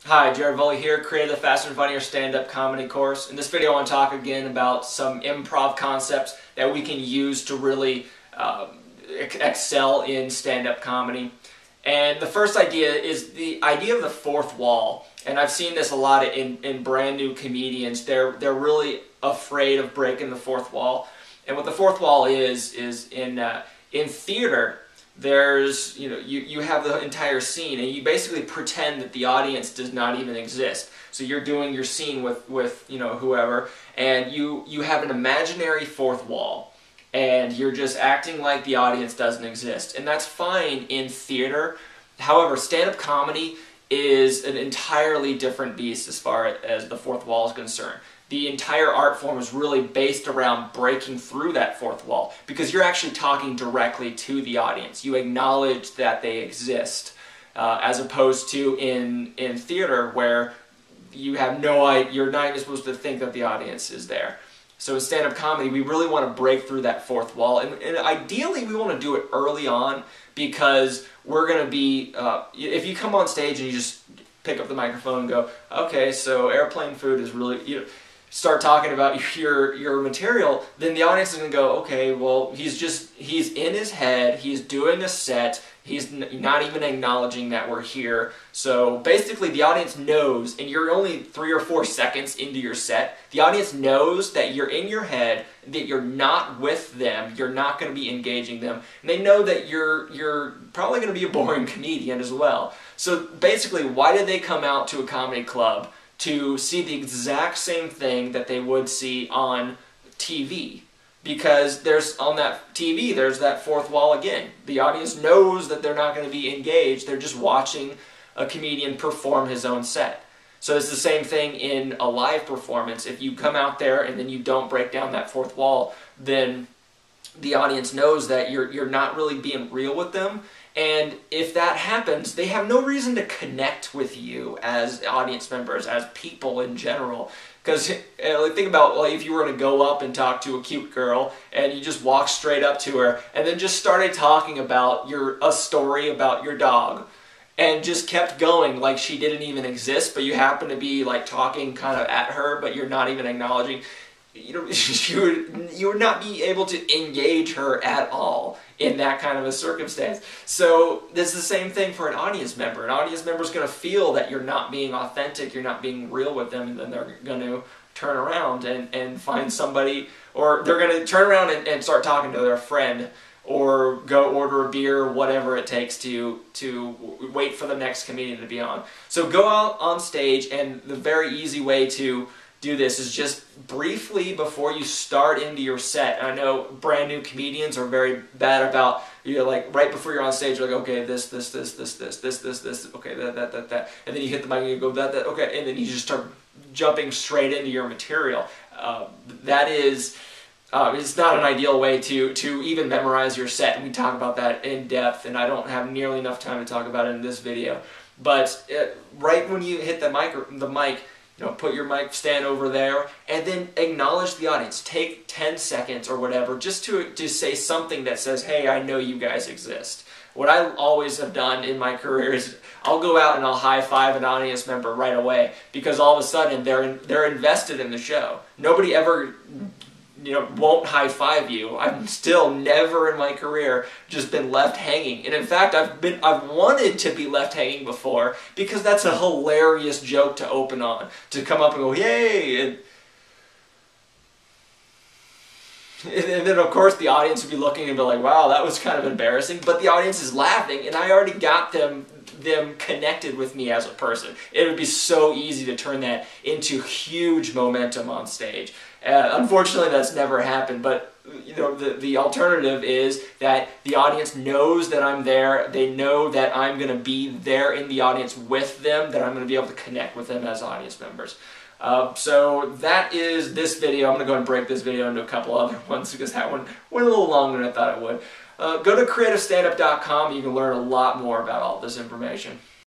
Hi, Jared Volley here, creator of the Faster and Funnier stand-up comedy course. In this video I want to talk again about some improv concepts that we can use to really excel in stand-up comedy. And the first idea is the idea of the fourth wall. And I've seen this a lot in brand new comedians. They're really afraid of breaking the fourth wall. And what the fourth wall is in theater, there's, you have the entire scene and you basically pretend that the audience does not even exist. So you're doing your scene with whoever, and you have an imaginary fourth wall and you're just acting like the audience doesn't exist. And that's fine in theater. However, stand-up comedy is an entirely different beast as far as the fourth wall is concerned. The entire art form is really based around breaking through that fourth wall because you're actually talking directly to the audience. You acknowledge that they exist, as opposed to in theater where you have no idea, you're not even supposed to think that the audience is there. So in stand-up comedy, we really want to break through that fourth wall, and ideally we want to do it early on because we're going to be, if you come on stage and you just pick up the microphone and go, okay, so airplane food is really, start talking about your material, then the audience is going to go, okay, well, he's in his head, he's doing a set, he's not even acknowledging that we're here. So basically the audience knows, and you're only 3 or 4 seconds into your set, the audience knows that you're in your head, that you're not with them, you're not going to be engaging them, and they know that you're probably going to be a boring comedian as well. So basically, why did they come out to a comedy club? To see the exact same thing that they would see on TV. Because on that TV, there's that fourth wall again. The audience knows that they're not going to be engaged, they're just watching a comedian perform his own set. So it's the same thing in a live performance. If you come out there and then you don't break down that fourth wall, then the audience knows that you're not really being real with them. And if that happens, they have no reason to connect with you as audience members, as people in general. Because think about, like, if you were to go up and talk to a cute girl and you just walk straight up to her and then just started talking about a story about your dog and just kept going like she didn't even exist, but you happen to be like talking kind of at her, but you're not even acknowledging. You would not be able to engage her at all in that kind of a circumstance. So this is the same thing for an audience member. An audience member is going to feel that you're not being authentic, you're not being real with them, and then they're going to turn around and find somebody, or they're going to turn around and start talking to their friend, or go order a beer, whatever it takes to wait for the next comedian to be on. So go out on stage, and the very easy way to do this is just briefly before you start into your set. And I know brand new comedians are very bad about, like right before you're on stage, you're like, okay, this, okay, that, and then you hit the mic and you go, that, okay, and then you just start jumping straight into your material. That is, it's not an ideal way to even memorize your set, and we talk about that in depth, and I don't have nearly enough time to talk about it in this video. But right when you hit the mic, put your mic stand over there and then acknowledge the audience. Take 10 seconds or whatever just to say something that says, hey, I know you guys exist. What I always have done in my career is I'll go out and I'll high-five an audience member right away because all of a sudden they're invested in the show. Nobody ever won't high-five you. I've still never in my career just been left hanging. And in fact, I've wanted to be left hanging before because that's a hilarious joke to open on. To come up and go, yay! And then of course the audience would be looking and be like, wow, that was kind of embarrassing. But the audience is laughing and I already got them connected with me as a person. It would be so easy to turn that into huge momentum on stage. Unfortunately, that's never happened, but the alternative is that the audience knows that I'm there. They know that I'm going to be there in the audience with them, that I'm going to be able to connect with them as audience members. So that is this video. I'm going to go and break this video into a couple other ones because that one went a little longer than I thought it would. Go to creativestandup.com. You can learn a lot more about all this information.